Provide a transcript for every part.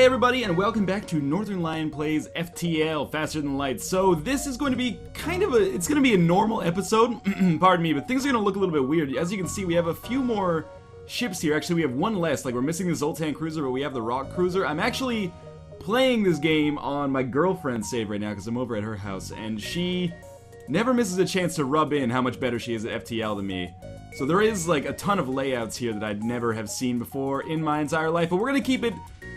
Hey everybody, and welcome back to Northernlion Plays FTL, Faster Than Light. So this is going to be it's going to be a normal episode, pardon me, but things are going to look a little bit weird. As you can see, we have a few more ships here. Actually, we have one less. Like, we're missing the Zoltan Cruiser, but we have the Rock Cruiser. I'm actually playing this game on my girlfriend's save right now, because I'm over at her house, and she never misses a chance to rub in how much better she is at FTL than me. So there is, like, a ton of layouts here that I'd never have seen before in my entire life, but we're going to keep it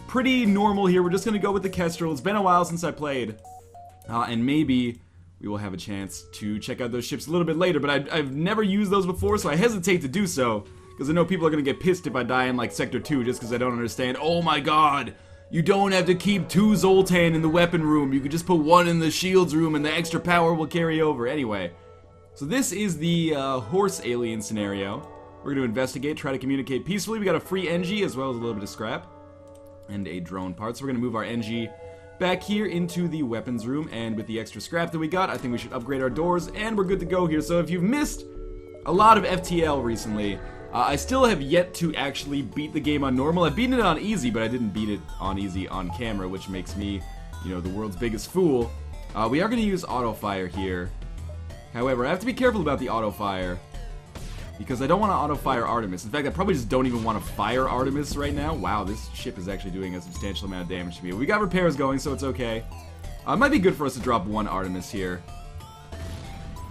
pretty normal here. We're just going to go with the Kestrel. It's been a while since I played, and maybe we will have a chance to check out those ships a little bit later, but I've never used those before, so I hesitate to do so, because I know people are going to get pissed if I die in, like, Sector 2, just because I don't understand. Oh my god! You don't have to keep 2 Zoltan in the weapon room. You could just put 1 in the shields room, and the extra power will carry over. Anyway, so this is the horse alien scenario. We're going to investigate, try to communicate peacefully. We got a free NG, as well as a little bit of scrap and a drone part. So we're going to move our NG back here into the weapons room, and with the extra scrap that we got, I think we should upgrade our doors, and we're good to go here. So if you've missed a lot of FTL recently, I still have yet to actually beat the game on normal. I've beaten it on easy, but I didn't beat it on easy on camera, which makes me, you know, the world's biggest fool. We are going to use auto fire here. However, I have to be careful about the auto fire, because I don't want to auto-fire Artemis. In fact, I probably just don't even want to fire Artemis right now. Wow, this ship is actually doing a substantial amount of damage to me. We got repairs going, so it's okay. It might be good for us to drop 1 Artemis here.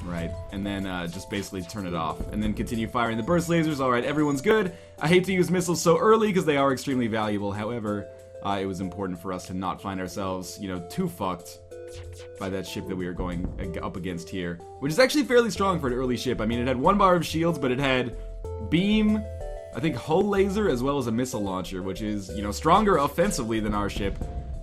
Right, and then just basically turn it off. And then continue firing the burst lasers. Alright, everyone's good. I hate to use missiles so early, because they are extremely valuable. However, it was important for us to not find ourselves, you know, too fucked by that ship that we are going up against here, which is actually fairly strong for an early ship. I mean, it had 1 bar of shields, but it had beam, I think hull laser, as well as a missile launcher, which is, you know, stronger offensively than our ship,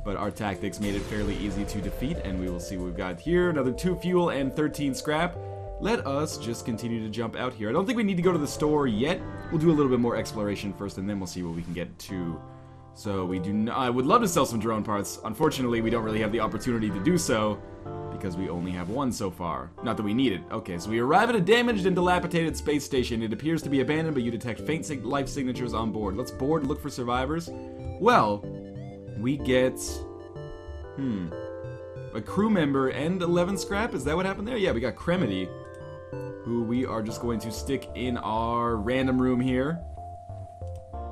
but our tactics made it fairly easy to defeat, and we will see what we've got here. Another 2 fuel and 13 scrap. Let us just continue to jump out here. I don't think we need to go to the store yet. We'll do a little bit more exploration first, and then we'll see what we can get to. So we do not, I would love to sell some drone parts. Unfortunately, we don't really have the opportunity to do so, because we only have 1 so far. Not that we need it. Okay, so we arrive at a damaged and dilapidated space station. It appears to be abandoned, but you detect faint life signatures on board. Let's board, look for survivors. Well, we get, a crew member and 11 scrap. Is that what happened there? Yeah, we got Cremedy, who we are just going to stick in our random room here.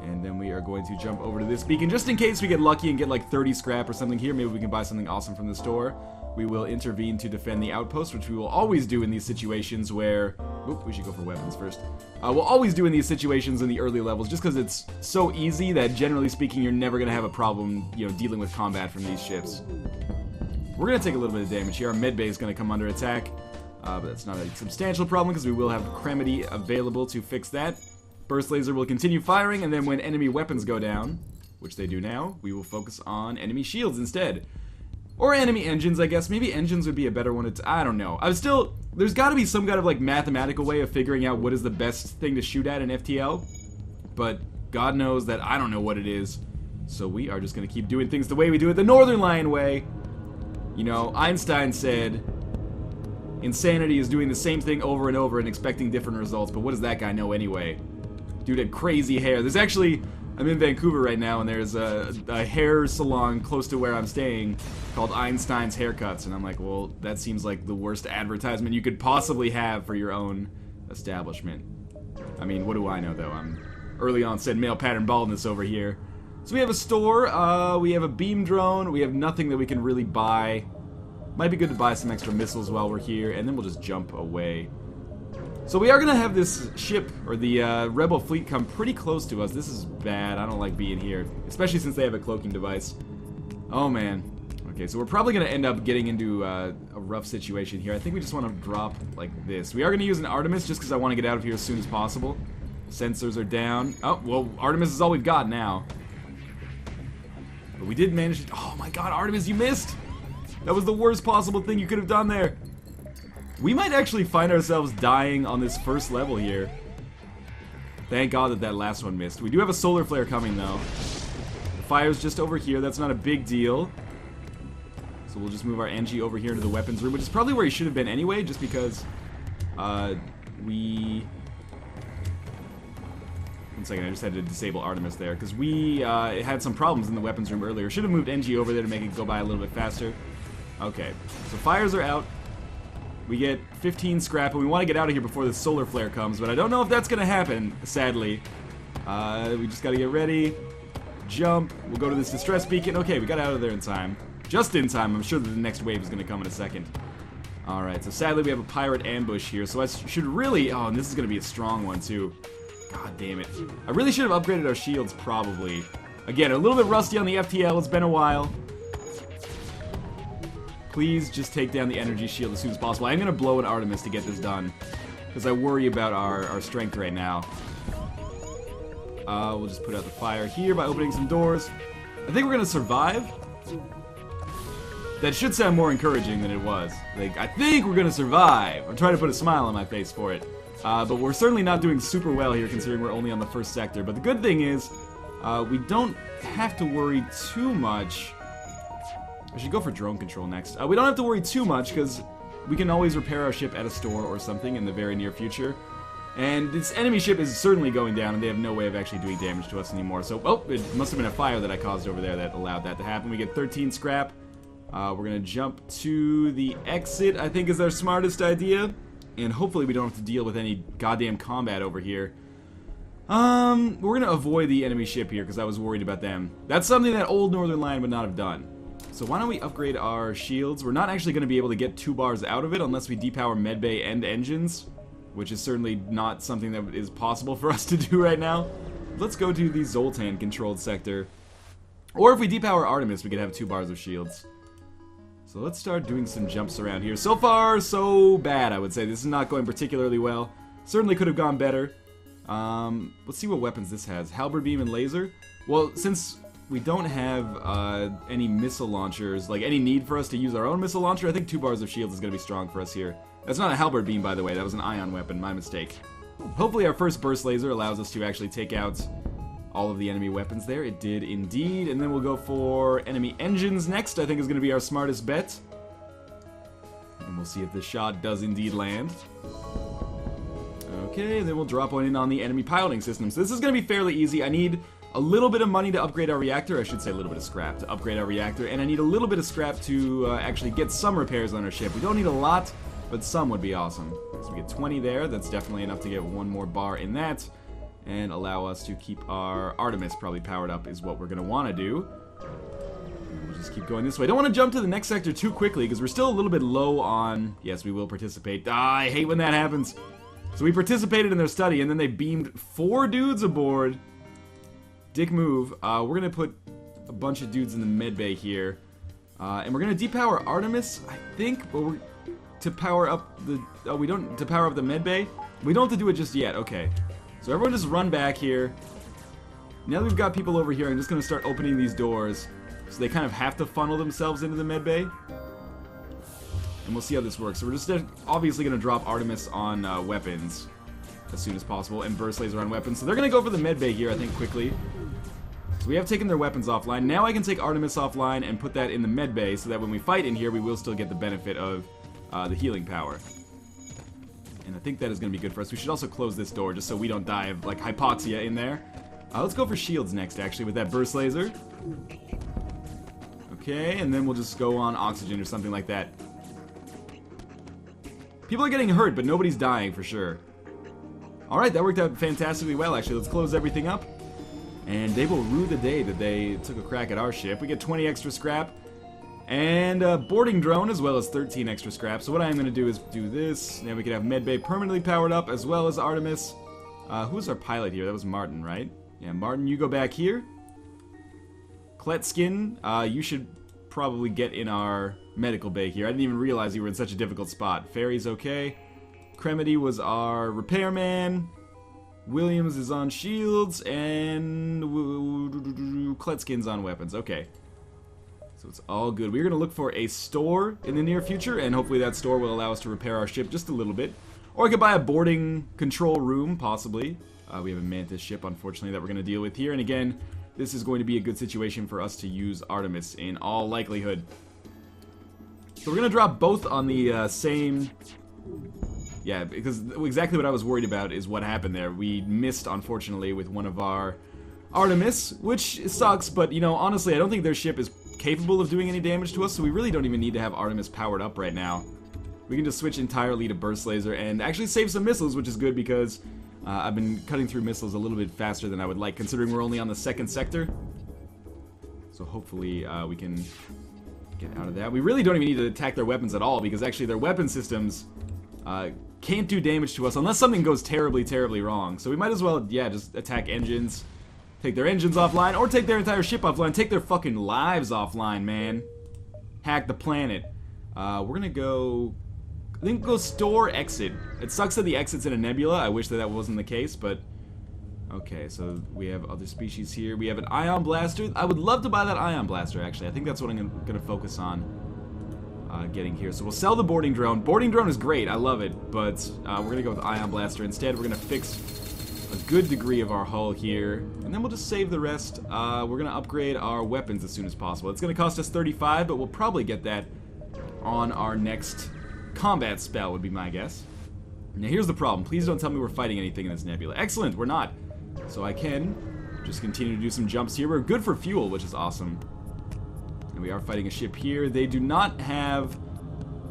And then we are going to jump over to this beacon, just in case we get lucky and get like 30 scrap or something here. Maybe we can buy something awesome from the store. We will intervene to defend the outpost, which we will always do in these situations where... Oop, we should go for weapons first. We'll always do in these situations in the early levels, just because it's so easy that, generally speaking, you're never going to have a problem, you know, dealing with combat from these ships. We're going to take a little bit of damage here. Our medbay is going to come under attack, but that's not a substantial problem, because we will have Cremedy available to fix that. Burst laser will continue firing, and then when enemy weapons go down, which they do now, we will focus on enemy shields instead. Or enemy engines, I guess. Maybe engines would be a better one. I don't know. There's got to be some kind of, like, mathematical way of figuring out what is the best thing to shoot at in FTL. But God knows that I don't know what it is. So we are just going to keep doing things the way we do it, the Northernlion way. You know, Einstein said, insanity is doing the same thing over and over and expecting different results. But what does that guy know anyway? Dude had crazy hair. There's actually... I'm in Vancouver right now, and there's a hair salon close to where I'm staying called Einstein's Haircuts, and I'm like, well, that seems like the worst advertisement you could possibly have for your own establishment. I mean, what do I know, though? I'm early onset male pattern baldness over here. So we have a store, we have a beam drone, we have nothing that we can really buy. Might be good to buy some extra missiles while we're here, and then we'll just jump away. So we are going to have this ship, or the rebel fleet, come pretty close to us. This is bad. I don't like being here, especially since they have a cloaking device. Oh, man. Okay, so we're probably going to end up getting into a rough situation here. I think we just want to drop like this. We are going to use an Artemis just because I want to get out of here as soon as possible. Sensors are down. Oh, well, Artemis is all we've got now. But we did manage to... Oh, my God, Artemis, you missed! That was the worst possible thing you could have done there. We might actually find ourselves dying on this first level here. Thank God that last one missed. We do have a solar flare coming, though. The fire's just over here. That's not a big deal. So we'll just move our NG over here into the weapons room, which is probably where he should have been anyway, just because we One second, I just had to disable Artemis there, because we had some problems in the weapons room earlier. Should have moved NG over there to make it go by a little bit faster. Okay, so fires are out. We get 15 scrap, and we want to get out of here before the solar flare comes, but I don't know if that's going to happen, sadly. We just got to get ready. Jump. We'll go to this distress beacon. Okay, we got out of there in time. Just in time. I'm sure that the next wave is going to come in a second. Alright, so sadly we have a pirate ambush here, so I should really... Oh, and this is going to be a strong one, too. God damn it. I really should have upgraded our shields, probably. Again, a little bit rusty on the FTL. It's been a while. Please just take down the energy shield as soon as possible. I'm going to blow an Artemis to get this done, because I worry about our strength right now. We'll just put out the fire here by opening some doors. I think we're going to survive. That should sound more encouraging than it was. Like, I think we're going to survive. I'm trying to put a smile on my face for it. But we're certainly not doing super well here, considering we're only on the first sector. But the good thing is, we don't have to worry too much. I should go for drone control next. We don't have to worry too much, because we can always repair our ship at a store or something in the very near future. And this enemy ship is certainly going down, and they have no way of actually doing damage to us anymore. So, oh, it must have been a fire that I caused over there that allowed that to happen. We get 13 scrap. We're going to jump to the exit, I think is our smartest idea. And hopefully we don't have to deal with any goddamn combat over here. We're going to avoid the enemy ship here, because I was worried about them. That's something that old Northernlion would not have done. So why don't we upgrade our shields? We're not actually going to be able to get 2 bars out of it unless we depower medbay and engines, which is certainly not something that is possible for us to do right now. Let's go to the Zoltan-controlled sector. Or if we depower Artemis, we could have 2 bars of shields. So let's start doing some jumps around here. So far, so bad, I would say. This is not going particularly well. Certainly could have gone better. Let's see what weapons this has. Halberd beam and laser. Well, since we don't have any missile launchers, like any need for us to use our own missile launcher, I think 2 bars of shields is going to be strong for us here. That's not a halberd beam, by the way. That was an ion weapon. My mistake. Hopefully our first burst laser allows us to actually take out all of the enemy weapons there. It did indeed. And then we'll go for enemy engines next. I think is going to be our smartest bet. And we'll see if the shot does indeed land. Okay, then we'll drop one in on the enemy piloting system. So this is going to be fairly easy. I need a little bit of money to upgrade our reactor. I should say a little bit of scrap to upgrade our reactor. And I need a little bit of scrap to actually get some repairs on our ship. We don't need a lot, but some would be awesome. So we get 20 there. That's definitely enough to get 1 more bar in that. And allow us to keep our Artemis probably powered up is what we're going to want to do. We'll just keep going this way. I don't want to jump to the next sector too quickly because we're still a little bit low on... Yes, we will participate. I hate when that happens. So we participated in their study and then they beamed 4 dudes aboard. Dick move. We're going to put a bunch of dudes in the med bay here. And we're going to depower Artemis, I think. But we're... To power up the... Oh, we don't... To power up the med bay? We don't have to do it just yet. Okay. So everyone just run back here. Now that we've got people over here, I'm just going to start opening these doors. So they kind of have to funnel themselves into the med bay. And we'll see how this works. So we're just obviously going to drop Artemis on weapons as soon as possible. And burst laser on weapons. So they're going to go for the med bay here, I think, quickly. So we have taken their weapons offline. Now I can take Artemis offline and put that in the med bay so that when we fight in here, we will still get the benefit of the healing power. And I think that is going to be good for us. We should also close this door just so we don't die of, like, hypoxia in there. Let's go for shields next, actually, with that burst laser. Okay, and then we'll just go on oxygen or something like that. People are getting hurt, but nobody's dying for sure. Alright, that worked out fantastically well, actually. Let's close everything up. And they will rue the day that they took a crack at our ship. We get 20 extra scrap. And a boarding drone, as well as 13 extra scrap. So what I'm going to do is do this. Now we can have medbay permanently powered up, as well as Artemis. Who's our pilot here? That was Martin, right? Yeah, Martin, you go back here. Kletskin, you should probably get in our medical bay here. I didn't even realize you were in such a difficult spot. Ferry's okay. Cremedy was our repairman. Williams is on shields. And Kletskin's on weapons. Okay. So it's all good. We're going to look for a store in the near future, and hopefully that store will allow us to repair our ship just a little bit. Or I could buy a boarding control room, possibly. We have a Mantis ship, unfortunately, that we're going to deal with here. And again, this is going to be a good situation for us to use Artemis in all likelihood. So we're going to drop both on the same Yeah, because exactly what I was worried about is what happened there. We missed, unfortunately, with one of our Artemis, which sucks, but, you know, honestly, I don't think their ship is capable of doing any damage to us, so we really don't even need to have Artemis powered up right now. We can just switch entirely to Burst Laser and actually save some missiles, which is good because I've been cutting through missiles a little bit faster than I would like, considering we're only on the 2nd sector. So hopefully we can get out of that. We really don't even need to attack their weapons at all, because actually their weapon systems can't do damage to us unless something goes terribly, terribly wrong. So we might as well, yeah, just attack engines, take their engines offline, or take their entire ship offline, take their fucking lives offline, man. Hack the planet. We're gonna go... I think go store exit. It sucks that the exit's in a nebula. I wish that that wasn't the case, but... Okay, so we have other species here. We have an ion blaster. I would love to buy that ion blaster, actually. I think that's what I'm gonna focus on getting here. So we'll sell the boarding drone. Boarding drone is great. I love it, but we're gonna go with ion blaster instead. We're gonna fix a good degree of our hull here, and then we'll just save the rest. We're gonna upgrade our weapons as soon as possible. It's gonna cost us 35, but we'll probably get that on our next combat spell, would be my guess. Now here's the problem. Please don't tell me we're fighting anything in this nebula. Excellent, we're not. So I can just continue to do some jumps here. We're good for fuel, which is awesome. And we are fighting a ship here. They do not have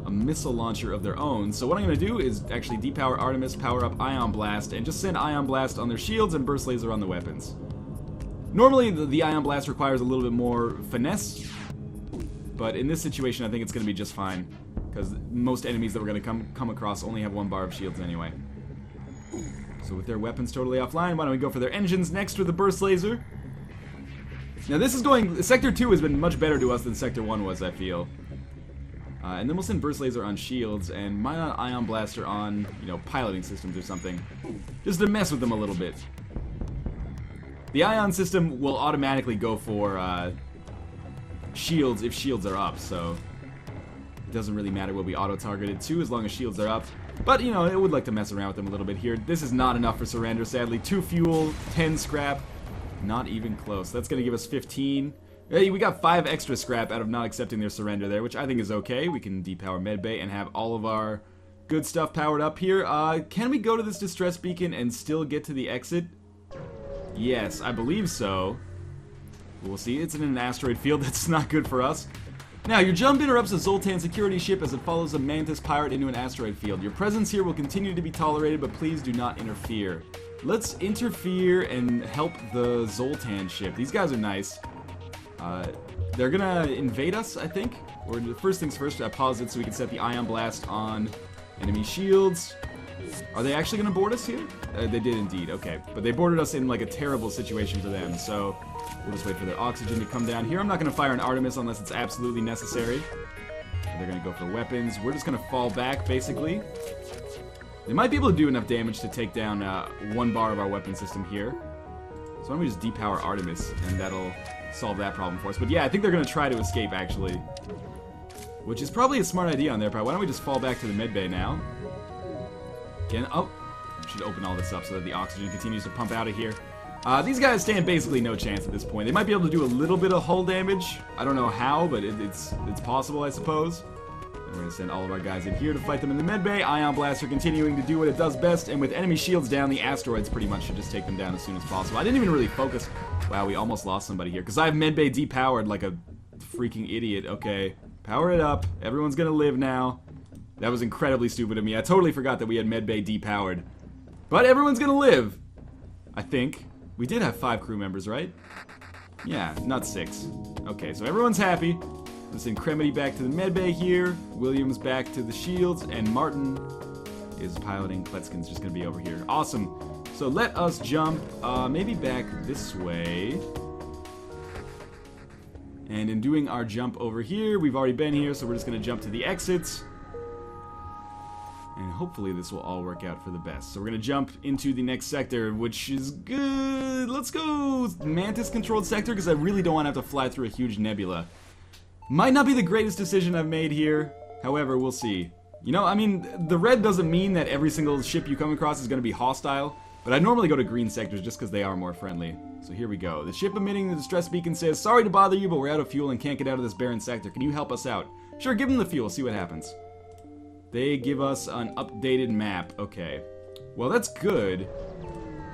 a missile launcher of their own. So what I'm going to do is actually depower Artemis, power up Ion Blast, and just send Ion Blast on their shields and Burst Laser on the weapons. Normally the Ion Blast requires a little bit more finesse, but in this situation I think it's going to be just fine, because most enemies that we're going to come across only have 1 bar of shields anyway. So with their weapons totally offline, why don't we go for their engines next with the Burst Laser? Now this is going... Sector 2 has been much better to us than Sector 1 was, I feel. And then we'll send Burst Laser on shields, and why not Ion Blaster on, you know, piloting systems or something. Just to mess with them a little bit. The Ion system will automatically go for shields if shields are up, so... It doesn't really matter what we auto-targeted to as long as shields are up. But, you know, I would like to mess around with them a little bit here. This is not enough for surrender, sadly. 2 fuel, 10 scrap. Not even close. That's going to give us 15. Hey, we got 5 extra scrap out of not accepting their surrender there, which I think is okay. We can depower medbay and have all of our good stuff powered up here. Can we go to this distress beacon and still get to the exit? Yes, I believe so. We'll see. It's in an asteroid field. That's not good for us. Now, your jump interrupts a Zoltan security ship as it follows a Mantis pirate into an asteroid field. Your presence here will continue to be tolerated, but please do not interfere. Let's interfere and help the Zoltan ship. These guys are nice. They're gonna invade us, I think. Or first things first, I paused it so we can set the Ion Blast on enemy shields. Are they actually gonna board us here? They did indeed, okay. But they boarded us in like a terrible situation to them, so we'll just wait for their oxygen to come down here. I'm not gonna fire an Artemis unless it's absolutely necessary. They're gonna go for weapons. We're just gonna fall back, basically. They might be able to do enough damage to take down 1 bar of our weapon system here. So why don't we just depower Artemis, and that'll solve that problem for us. But yeah, I think they're gonna try to escape, actually. Which is probably a smart idea on their part. Why don't we just fall back to the medbay now? Again, oh, should open all this up so that the oxygen continues to pump out of here. These guys stand basically no chance at this point. They might be able to do a little bit of hull damage. I don't know how, but it's possible, I suppose. And we're going to send all of our guys in here to fight them in the medbay. Ion Blaster continuing to do what it does best, and with enemy shields down, the asteroids pretty much should just take them down as soon as possible. I didn't even really focus. Wow, we almost lost somebody here, because I have medbay depowered like a freaking idiot. Okay, power it up. Everyone's going to live now. That was incredibly stupid of me. I totally forgot that we had medbay depowered. But everyone's going to live, I think. We did have 5 crew members, right? Yeah, not 6. Okay, so everyone's happy. Let's send Cremity back to the medbay here. Williams back to the shields. And Martin is piloting. Kletskin's just going to be over here. Awesome. So let us jump maybe back this way. And in doing our jump over here, we've already been here, so we're just going to jump to the exits. And hopefully this will all work out for the best. So we're going to jump into the next sector, which is good. Let's go Mantis-controlled sector, because I really don't want to have to fly through a huge nebula. Might not be the greatest decision I've made here. However, we'll see. You know, I mean, the red doesn't mean that every single ship you come across is going to be hostile, but I normally go to green sectors just because they are more friendly. So here we go. The ship emitting the distress beacon says, "Sorry to bother you, but we're out of fuel and can't get out of this barren sector. Can you help us out?" Sure, give them the fuel, see what happens. They give us an updated map. Okay. Well, that's good,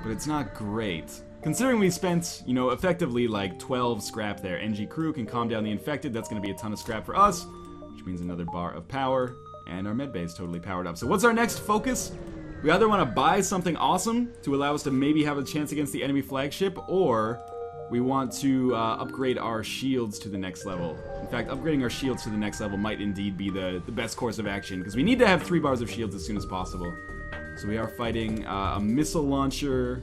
but it's not great. Considering we spent, you know, effectively like 12 scrap there. NG crew can calm down the infected. That's going to be a ton of scrap for us, which means another bar of power. And our medbay is totally powered up. So what's our next focus? We either want to buy something awesome to allow us to maybe have a chance against the enemy flagship, or we want to upgrade our shields to the next level. In fact, upgrading our shields to the next level might indeed be the best course of action, because we need to have 3 bars of shields as soon as possible. So we are fighting a missile launcher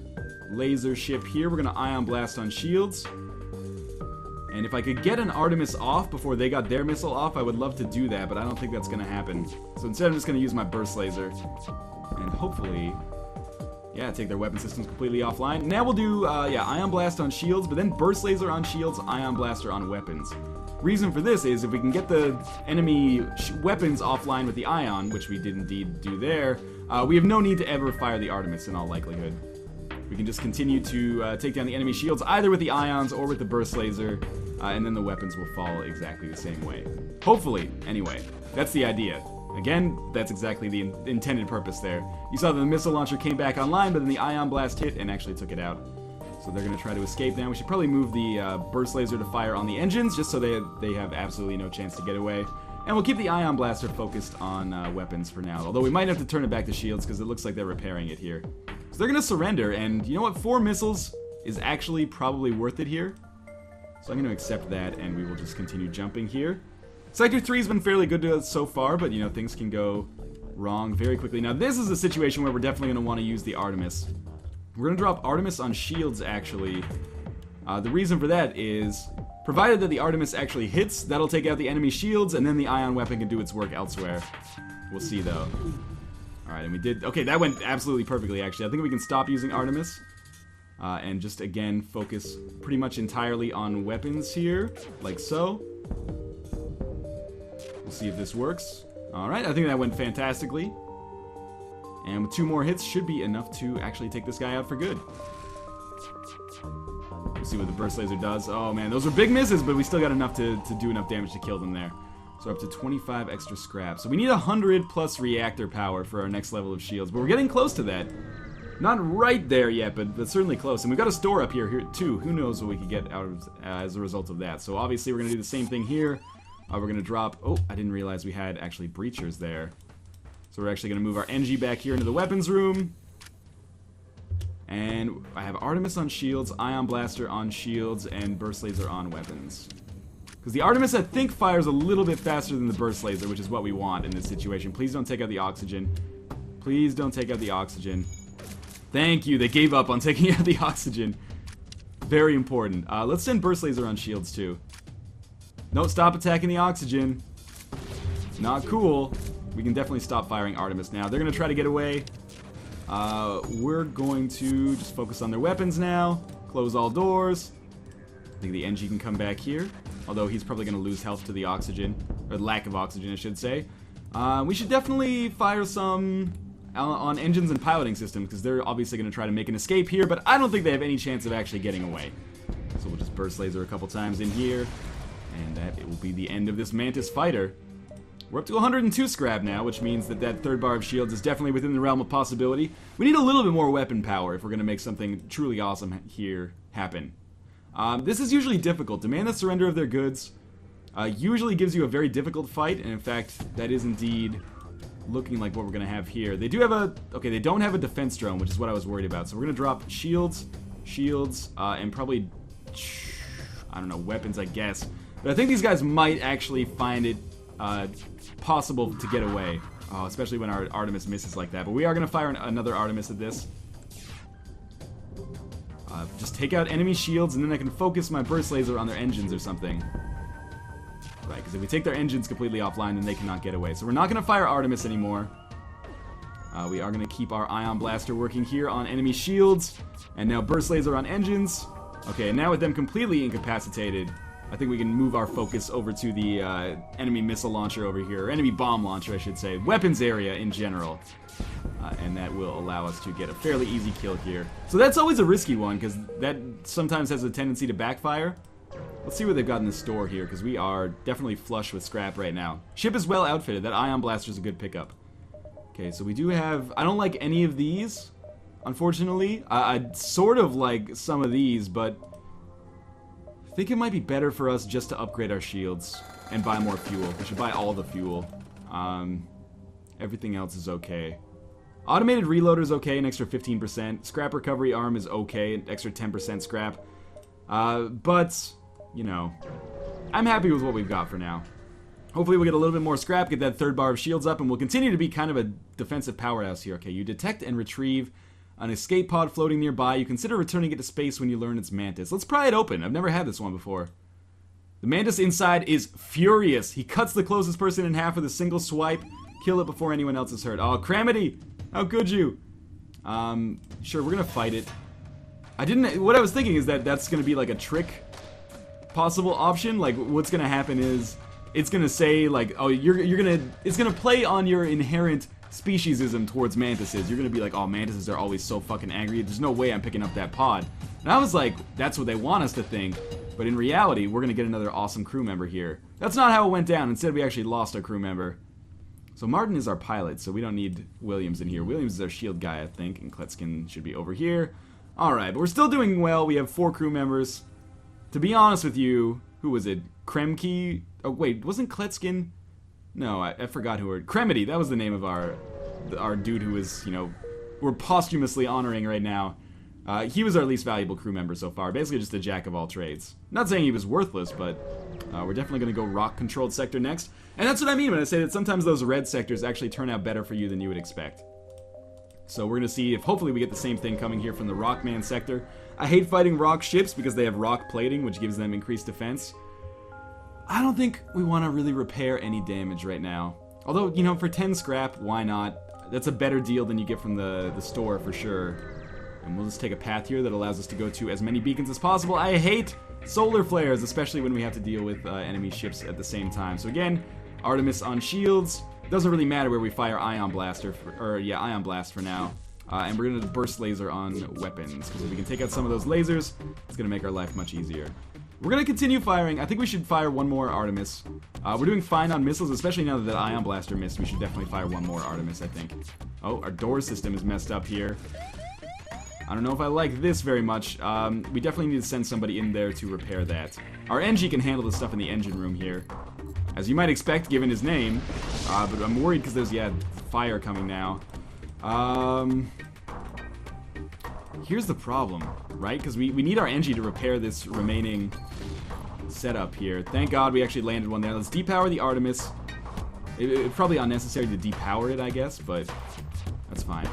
laser ship here. We're going to ion blast on shields. And if I could get an Artemis off before they got their missile off, I would love to do that, but I don't think that's going to happen. So instead, I'm just going to use my burst laser. And hopefully, yeah, take their weapon systems completely offline. Now we'll do, yeah, Ion Blast on shields, but then Burst Laser on shields, Ion Blaster on weapons. Reason for this is if we can get the enemy weapons offline with the Ion, which we did indeed do there, we have no need to ever fire the Artemis in all likelihood. We can just continue to take down the enemy shields either with the Ions or with the Burst Laser, and then the weapons will fall exactly the same way. Hopefully, anyway. That's the idea. Again, that's exactly the intended purpose there. You saw that the missile launcher came back online, but then the Ion Blast hit and actually took it out. So they're going to try to escape now. We should probably move the Burst Laser to fire on the engines, just so they have absolutely no chance to get away. And we'll keep the Ion Blaster focused on weapons for now. Although we might have to turn it back to shields, because it looks like they're repairing it here. So they're going to surrender, and you know what? 4 missiles is actually probably worth it here. So I'm going to accept that, and we will just continue jumping here. Sector 3 has been fairly good to us so far, but, you know, things can go wrong very quickly. Now, this is a situation where we're definitely going to want to use the Artemis. We're going to drop Artemis on shields, actually. The reason for that is, provided that the Artemis actually hits, that'll take out the enemy shields, and then the Ion weapon can do its work elsewhere. We'll see, though. Alright, and we did... Okay, that went absolutely perfectly, actually. I think we can stop using Artemis. And just, again, focus pretty much entirely on weapons here, like so. We'll see if this works. Alright, I think that went fantastically. And with 2 more hits should be enough to actually take this guy out for good. We'll see what the Burst Laser does. Oh man, those are big misses, but we still got enough to do enough damage to kill them there. So up to 25 extra scrap. So we need 100 plus reactor power for our next level of shields, but we're getting close to that. Not right there yet, but certainly close. And we've got a store up here too. Who knows what we could get out of as a result of that. So obviously we're going to do the same thing here. We're going to drop... Oh, I didn't realize we had actually breachers there. So we're actually going to move our NG back here into the weapons room. And I have Artemis on shields, Ion Blaster on shields, and Burst Laser on weapons. Because the Artemis, I think, fires a little bit faster than the Burst Laser, which is what we want in this situation. Please don't take out the oxygen. Please don't take out the oxygen. Thank you, they gave up on taking out the oxygen. Very important. Let's send Burst Laser on shields, too. No, stop attacking the oxygen. Not cool. We can definitely stop firing Artemis now. They're going to try to get away. We're going to just focus on their weapons now. Close all doors. I think the NG can come back here. Although he's probably going to lose health to the oxygen. Or lack of oxygen, I should say. We should definitely fire some on engines and piloting systems, because they're obviously going to try to make an escape here, but I don't think they have any chance of actually getting away. So we'll just Burst Laser a couple times in here. And that it will be the end of this Mantis fighter. We're up to 102 scrap now, which means that 3rd bar of shields is definitely within the realm of possibility. We need a little bit more weapon power if we're going to make something truly awesome here happen. This is usually difficult. Demand the surrender of their goods usually gives you a very difficult fight, and in fact, that is indeed looking like what we're going to have here. They do have a... Okay, they don't have a defense drone, which is what I was worried about. So we're going to drop shields, and probably... I don't know, weapons, I guess. But I think these guys might actually find it possible to get away. Especially when our Artemis misses like that. But we are going to fire another Artemis at this. Just take out enemy shields, and then I can focus my Burst Laser on their engines or something. Right, because if we take their engines completely offline, then they cannot get away. So we're not going to fire Artemis anymore. We are going to keep our Ion Blaster working here on enemy shields. And now Burst Laser on engines. Okay, and now with them completely incapacitated, I think we can move our focus over to the enemy missile launcher over here, or enemy bomb launcher, I should say. Weapons area in general. And that will allow us to get a fairly easy kill here. So that's always a risky one, because that sometimes has a tendency to backfire. Let's see what they've got in the store here, because we are definitely flush with scrap right now. Ship is well outfitted. That Ion Blaster is a good pickup. Okay, so we do have... I don't like any of these, unfortunately. I sort of like some of these, but I think it might be better for us just to upgrade our shields and buy more fuel. We should buy all the fuel. Everything else is okay. Automated reloader is okay, an extra 15%. Scrap recovery arm is okay, an extra 10% scrap. But, you know, I'm happy with what we've got for now. Hopefully we'll get a little bit more scrap, get that third bar of shields up, and we'll continue to be kind of a defensive powerhouse here. Okay, you detect and retrieve an escape pod floating nearby. You consider returning it to space when you learn its mantis. Let's pry it open. I've never had this one before. The mantis inside is furious. He cuts the closest person in half with a single swipe. Kill it before anyone else is hurt. Oh, Cramity! How could you? Sure, we're gonna fight it. What I was thinking is that that's gonna be like a trick possible option. Like, what's gonna happen is it's gonna say, like, oh, it's gonna play on your inherent speciesism towards mantises. You're gonna be like, oh, mantises are always so fucking angry. There's no way I'm picking up that pod. And I was like, that's what they want us to think. But in reality, we're gonna get another awesome crew member here. That's not how it went down. Instead, we actually lost our crew member. So Martin is our pilot, so we don't need Williams in here. Williams is our shield guy, I think, and Kletskin should be over here. Alright, but we're still doing well. We have 4 crew members. To be honest with you, who was it? Kremke? Oh, wait, wasn't Kletskin? No, I forgot who Kremity, that was the name of our dude who was, you know, we're posthumously honoring right now. He was our least valuable crew member so far. Basically just a jack of all trades. Not saying he was worthless, but we're definitely going to go rock-controlled sector next. And that's what I mean when I say that sometimes those red sectors actually turn out better for you than you would expect. So we're going to see if hopefully we get the same thing coming here from the Rockman sector. I hate fighting rock ships because they have rock plating, which gives them increased defense. I don't think we want to really repair any damage right now. Although, you know, for 10 scrap, why not? That's a better deal than you get from the store for sure. And we'll just take a path here that allows us to go to as many beacons as possible. I hate solar flares, especially when we have to deal with enemy ships at the same time. So again, Artemis on shields. Doesn't really matter where we fire Ion Blast Ion Blast for now. And we're gonna burst laser on weapons, because if we can take out some of those lasers, it's gonna make our life much easier. We're gonna continue firing. I think we should fire one more Artemis. We're doing fine on missiles, especially now that that Ion Blaster missed. We should definitely fire one more Artemis, I think. Oh, our door system is messed up here. I don't know if I like this very much. We definitely need to send somebody in there to repair that. Our NG can handle the stuff in the engine room here, as you might expect given his name. But I'm worried because there's, yeah, fire coming now. Here's the problem, right? Because we need our NG to repair this remaining setup here. Thank God we actually landed one there. Let's depower the Artemis. It's probably unnecessary to depower it, I guess, but that's fine.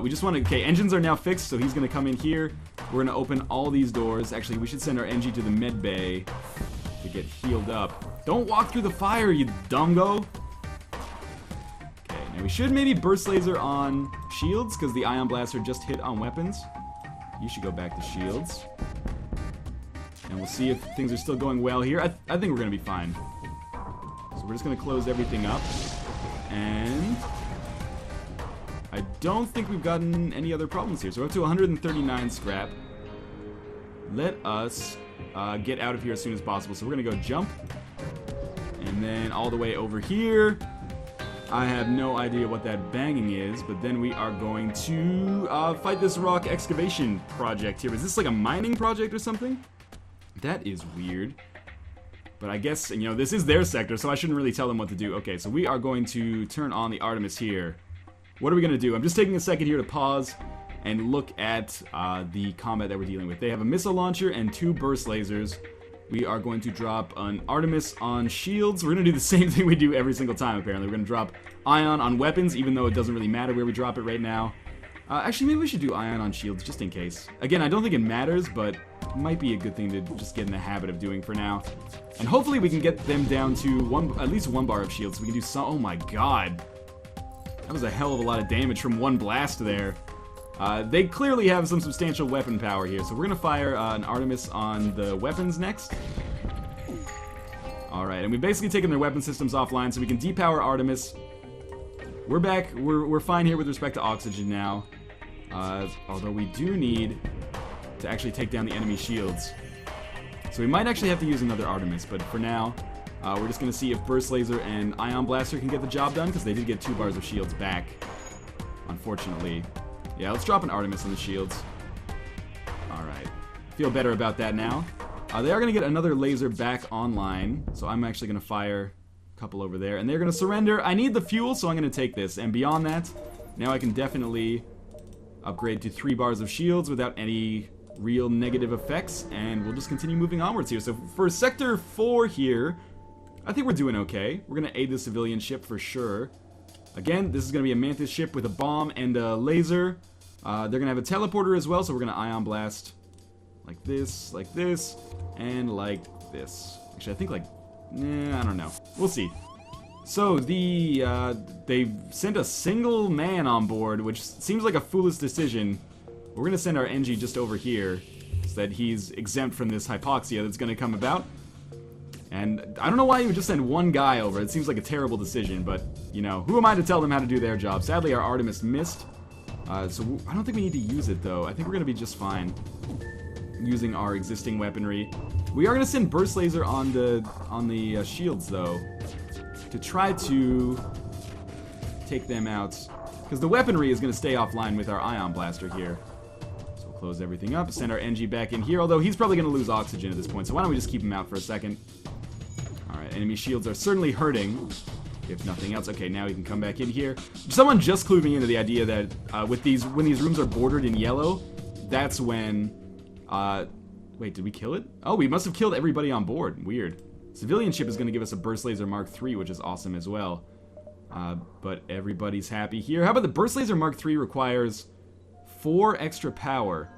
We just want to... Okay, engines are now fixed, so he's going to come in here. We're going to open all these doors. Actually, we should send our NG to the med bay to get healed up. Don't walk through the fire, you dumbo! Okay, now we should maybe burst laser on shields, because the Ion Blaster just hit on weapons. You should go back to shields. And we'll see if things are still going well here. I think we're going to be fine. So we're just going to close everything up. And I don't think we've gotten any other problems here. So we're up to 139 scrap. Let us get out of here as soon as possible. So we're going to go jump. And then all the way over here. I have no idea what that banging is, but then we are going to fight this rock excavation project here. Is this like a mining project or something? That is weird. But I guess, you know, this is their sector, so I shouldn't really tell them what to do. Okay, so we are going to turn on the Artemis here. What are we going to do? I'm just taking a second here to pause and look at the combat that we're dealing with. They have a missile launcher and 2 burst lasers. We are going to drop an Artemis on shields. We're going to do the same thing we do every single time, apparently. We're going to drop Ion on weapons, even though it doesn't really matter where we drop it right now. Actually, maybe we should do Ion on shields, just in case. Again, I don't think it matters, but it might be a good thing to just get in the habit of doing for now. And hopefully we can get them down to at least 1 bar of shields, so we can do some... Oh my god. That was a hell of a lot of damage from 1 blast there. They clearly have some substantial weapon power here, so we're going to fire an Artemis on the weapons next. Alright, and we've basically taken their weapon systems offline, so we can depower Artemis. We're back. We're fine here with respect to oxygen now. Although we do need to actually take down the enemy shields. So we might actually have to use another Artemis, but for now, we're just going to see if Burst Laser and Ion Blaster can get the job done, because they did get 2 bars of shields back. unfortunately. Yeah, let's drop an Artemis on the shields. Alright. Feel better about that now. They are going to get another laser back online, so I'm actually going to fire a couple over there. And they're going to surrender. I need the fuel, so I'm going to take this. And beyond that, now I can definitely upgrade to 3 bars of shields without any real negative effects. And we'll just continue moving onwards here. So for Sector 4 here, I think we're doing okay. We're going to aid the civilian ship for sure. Again, this is going to be a Mantis ship with a bomb and a laser. They're going to have a teleporter as well, so we're going to ion blast like this, and like this. Actually, I think like, I don't know. We'll see. So they've sent a single man on board, which seems like a foolish decision. We're going to send our NG just over here so that he's exempt from this hypoxia that's going to come about. And I don't know why you would just send one guy over. It seems like a terrible decision, but, you know, who am I to tell them how to do their job? Sadly, our Artemis missed. So I don't think we need to use it, though. I think we're going to be just fine using our existing weaponry. We are going to send Burst Laser on the shields, though, to try to take them out. Because the weaponry is going to stay offline with our Ion Blaster here. So we'll close everything up, send our NG back in here, although he's probably going to lose oxygen at this point, so why don't we just keep him out for a second. Alright, enemy shields are certainly hurting, if nothing else. Okay, now we can come back in here. Someone just clued me into the idea that when these rooms are bordered in yellow, that's when... wait, did we kill it? Oh, we must have killed everybody on board. Weird. Civilian ship is going to give us a Burst Laser Mark III, which is awesome as well. But everybody's happy here. How about the Burst Laser Mark III requires 4 extra power.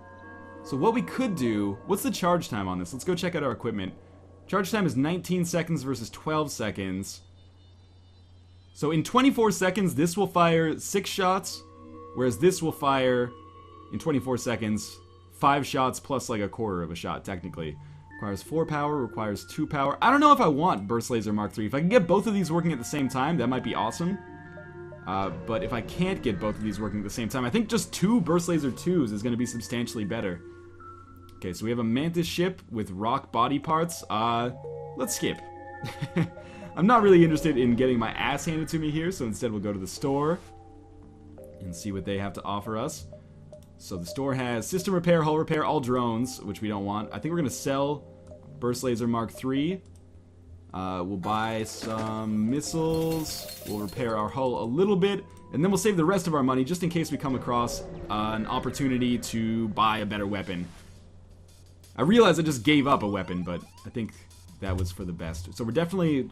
So what we could do... What's the charge time on this? Let's go check out our equipment. Charge time is 19 seconds versus 12 seconds. So in 24 seconds, this will fire 6 shots, whereas this will fire, in 24 seconds, 5 shots plus like a quarter of a shot, technically. Requires 4 power, requires 2 power. I don't know if I want Burst Laser Mark III. If I can get both of these working at the same time, that might be awesome. But if I can't get both of these working at the same time, I think just 2 Burst Laser 2s is going to be substantially better. Okay, so we have a Mantis ship with rock body parts. Let's skip. I'm not really interested in getting my ass handed to me here, so instead we'll go to the store and see what they have to offer us. So the store has system repair, hull repair, all drones, which we don't want. I think we're going to sell Burst Laser Mark III. We'll buy some missiles. We'll repair our hull a little bit. And then we'll save the rest of our money just in case we come across an opportunity to buy a better weapon. I realize I just gave up a weapon, but I think that was for the best. So we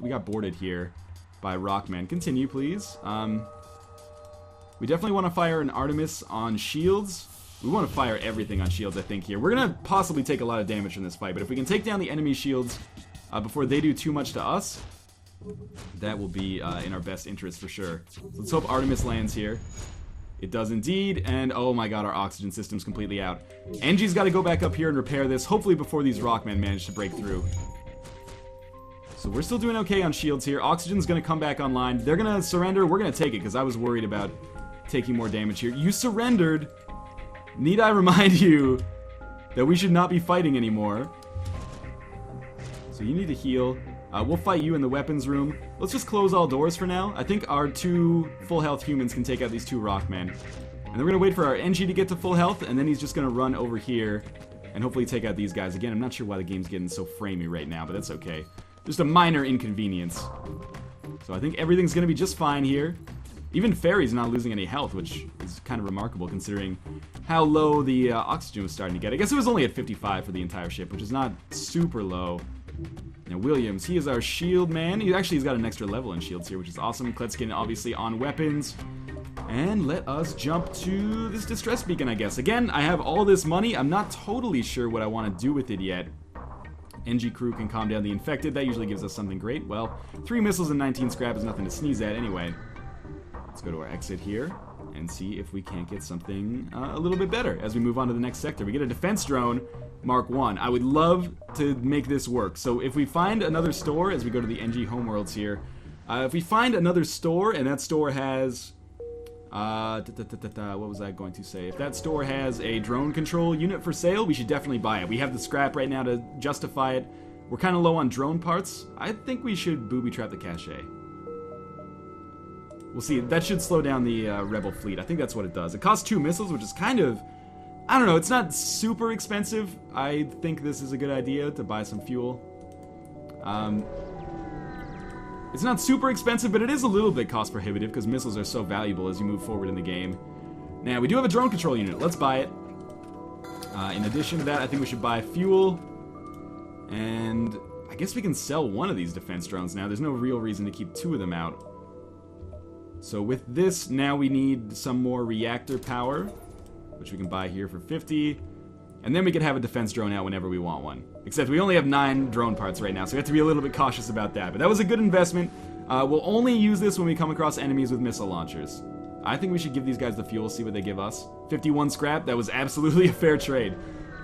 got boarded here by Rockman. Continue, please. We definitely want to fire an Artemis on shields. We want to fire everything on shields, I think, here. We're going to possibly take a lot of damage from this fight, but if we can take down the enemy shields before they do too much to us, that will be in our best interest for sure. So let's hope Artemis lands here. It does indeed, and oh my god, our oxygen system's completely out. NG's got to go back up here and repair this, hopefully before these Rockmen manage to break through. So we're still doing okay on shields here. Oxygen's going to come back online. They're going to surrender. We're going to take it, because I was worried about taking more damage here. You surrendered! Need I remind you that we should not be fighting anymore? So you need to heal. We'll fight you in the weapons room. Let's just close all doors for now. I think our 2 full health humans can take out these 2 Rockmen. And then we're going to wait for our NG to get to full health, and then he's just going to run over here and hopefully take out these guys. Again, I'm not sure why the game's getting so framey right now, but that's okay. Just a minor inconvenience. So I think everything's going to be just fine here. Even Fairy's not losing any health, which is kind of remarkable considering how low the oxygen was starting to get. I guess it was only at 55 for the entire ship, which is not super low. Now Williams, he is our shield man. He's got an extra level in shields here, which is awesome. Kletskin obviously on weapons. And let us jump to this distress beacon, I guess. Again, I have all this money. I'm not totally sure what I want to do with it yet. NG crew can calm down the infected. That usually gives us something great. Well, 3 missiles and 19 scrap is nothing to sneeze at anyway. Let's go to our exit here and see if we can't get something a little bit better as we move on to the next sector. We get a defense drone, Mark 1. I would love to make this work. So if we find another store, as we go to the NG homeworlds here, if we find another store and that store has... what was I going to say? If that store has a drone control unit for sale, we should definitely buy it. We have the scrap right now to justify it. We're kind of low on drone parts. I think we should booby trap the cache. We'll see. That should slow down the rebel fleet. I think that's what it does. It costs 2 missiles, which is kind of... I don't know, it's not super expensive. I think this is a good idea to buy some fuel. It's not super expensive, but it is a little bit cost prohibitive because missiles are so valuable as you move forward in the game. Now, we do have a drone control unit. Let's buy it. In addition to that, I think we should buy fuel. And I guess we can sell one of these defense drones now. There's no real reason to keep 2 of them out. So with this, now we need some more reactor power, which we can buy here for 50. And then we can have a defense drone out whenever we want one. Except we only have 9 drone parts right now, so we have to be a little bit cautious about that. But that was a good investment. We'll only use this when we come across enemies with missile launchers. I think we should give these guys the fuel, see what they give us. 51 scrap, that was absolutely a fair trade.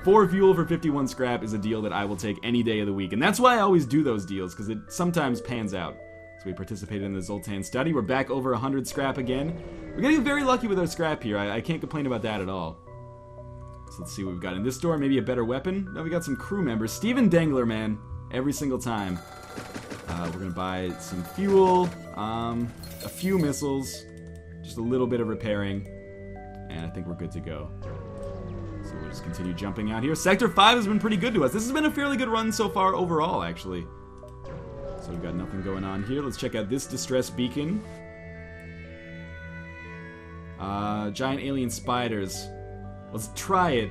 4 fuel for 51 scrap is a deal that I will take any day of the week. And that's why I always do those deals, because it sometimes pans out. So we participated in the Zoltan study. We're back over 100 scrap again. We're getting very lucky with our scrap here. I can't complain about that at all. So let's see what we've got in this door. Maybe a better weapon. No, we got some crew members. Steven Dangler, man. Every single time. We're going to buy some fuel, a few missiles, just a little bit of repairing, and I think we're good to go. So we'll just continue jumping out here. Sector 5 has been pretty good to us. This has been a fairly good run so far overall, actually. So we've got nothing going on here. Let's check out this distress beacon. Giant alien spiders. Let's try it.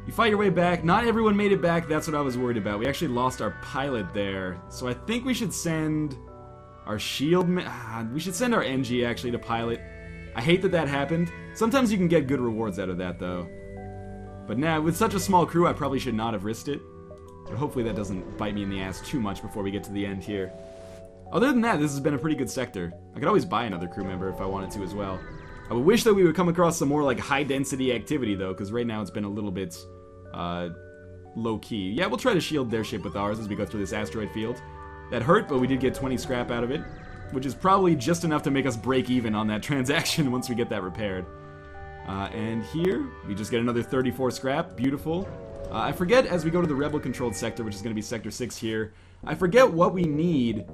You fight your way back. Not everyone made it back. That's what I was worried about. We actually lost our pilot there. So I think we should send our shield... we should send our NG, actually, to pilot. I hate that that happened. Sometimes you can get good rewards out of that, though. But now, with such a small crew, I probably should not have risked it. But hopefully that doesn't bite me in the ass too much before we get to the end here. Other than that, this has been a pretty good sector. I could always buy another crew member if I wanted to as well. I would wish that we would come across some more like high-density activity, though, because right now it's been a little bit low-key. Yeah, we'll try to shield their ship with ours as we go through this asteroid field. That hurt, but we did get 20 scrap out of it, which is probably just enough to make us break even on that transaction once we get that repaired. And here, we just get another 34 scrap. Beautiful. I forget, as we go to the rebel-controlled sector, which is going to be Sector 6 here, I forget what we need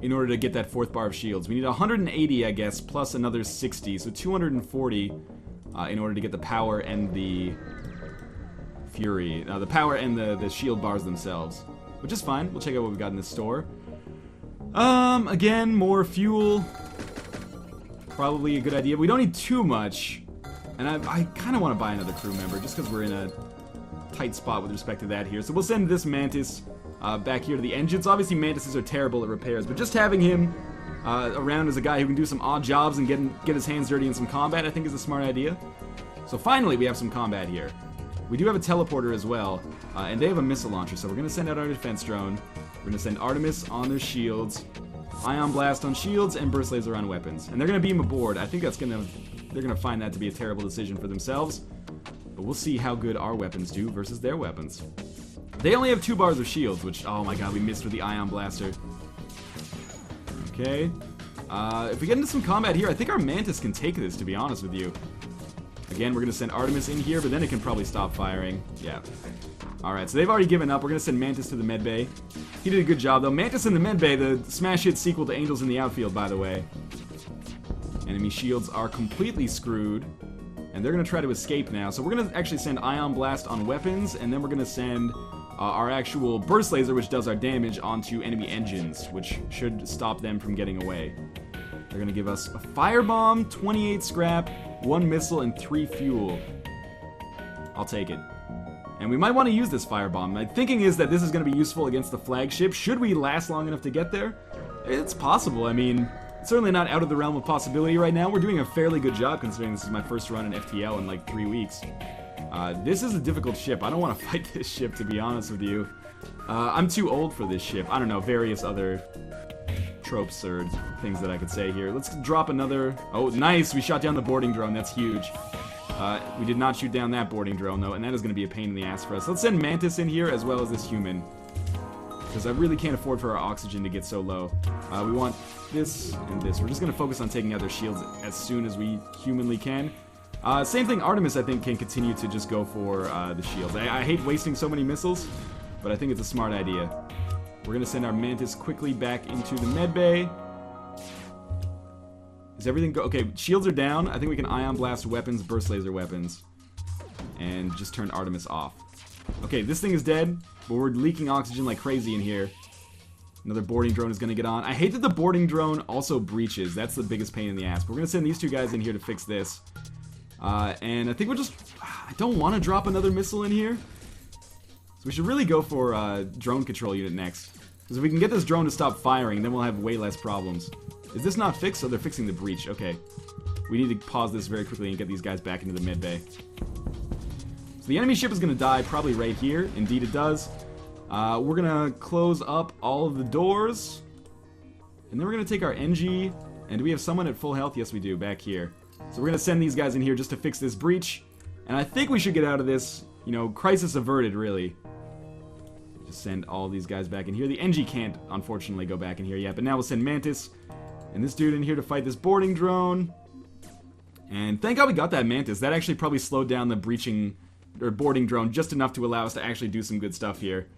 in order to get that 4th bar of shields. We need 180, I guess, plus another 60, so 240 in order to get the power and the fury. The power and the shield bars themselves, which is fine. We'll check out what we've got in this store. Again, more fuel. Probably a good idea. We don't need too much, and I kind of want to buy another crew member just because we're in a tight spot with respect to that here. So we'll send this Mantis back here to the engines. Obviously, Mantises are terrible at repairs, but just having him around as a guy who can do some odd jobs and get his hands dirty in some combat, I think is a smart idea. So finally, we have some combat here. We do have a teleporter as well, and they have a missile launcher, so we're going to send out our defense drone. We're going to send Artemis on their shields, Ion Blast on shields, and Burst Laser on weapons. And they're going to beam aboard. I think they're going to find that to be a terrible decision for themselves. But we'll see how good our weapons do versus their weapons. They only have 2 bars of shields, which, oh my god, we missed with the Ion Blaster. Okay. If we get into some combat here, I think our Mantis can take this, to be honest with you. Again, we're going to send Artemis in here, but then it can probably stop firing. Yeah. Alright, so they've already given up. We're going to send Mantis to the medbay. He did a good job, though. Mantis in the medbay, the smash hit sequel to Angels in the Outfield, by the way. Enemy shields are completely screwed, and they're going to try to escape now. So we're going to actually send Ion Blast on weapons, and then we're going to send our actual Burst Laser, which does our damage, onto enemy engines, which should stop them from getting away. They're going to give us a Firebomb, 28 scrap, 1 missile, and 3 fuel. I'll take it. And we might want to use this Firebomb. My thinking is that this is going to be useful against the flagship. Should we last long enough to get there? It's possible. I mean, it's certainly not out of the realm of possibility right now. We're doing a fairly good job considering this is my first run in FTL in like 3 weeks. This is a difficult ship. I don't want to fight this ship, to be honest with you. I'm too old for this ship. I don't know, various other tropes or things that I could say here. Let's drop another... Oh, nice! We shot down the boarding drone. That's huge. We did not shoot down that boarding drone, though, and that is going to be a pain in the ass for us. Let's send Mantis in here as well as this human, because I really can't afford for our oxygen to get so low. We want this and this. We're just going to focus on taking out their shields as soon as we humanly can. Same thing, Artemis, I think, can continue to just go for the shields. I hate wasting so many missiles, but I think it's a smart idea. We're going to send our Mantis quickly back into the medbay. Is everything okay, shields are down. I think we can ion blast weapons, burst laser weapons. And just turn Artemis off. Okay, this thing is dead, but we're leaking oxygen like crazy in here. Another boarding drone is going to get on. I hate that the boarding drone also breaches. That's the biggest pain in the ass. But we're going to send these two guys in here to fix this. And I think we'll just... I don't want to drop another missile in here. So we should really go for drone control unit next. Because if we can get this drone to stop firing, then we'll have way less problems. Is this not fixed? Oh, they're fixing the breach. Okay. We need to pause this very quickly and get these guys back into the med bay. So the enemy ship is going to die probably right here. Indeed it does. We're going to close up all of the doors. And then we're going to take our NG. And do we have someone at full health? Yes, we do. Back here. So we're going to send these guys in here just to fix this breach. And I think we should get out of this, you know, crisis averted, really. Just send all these guys back in here. The NG can't, unfortunately, go back in here yet. But now we'll send Mantis and this dude in here to fight this boarding drone. And thank God we got that Mantis. That actually probably slowed down the breaching or boarding drone just enough to allow us to actually do some good stuff here.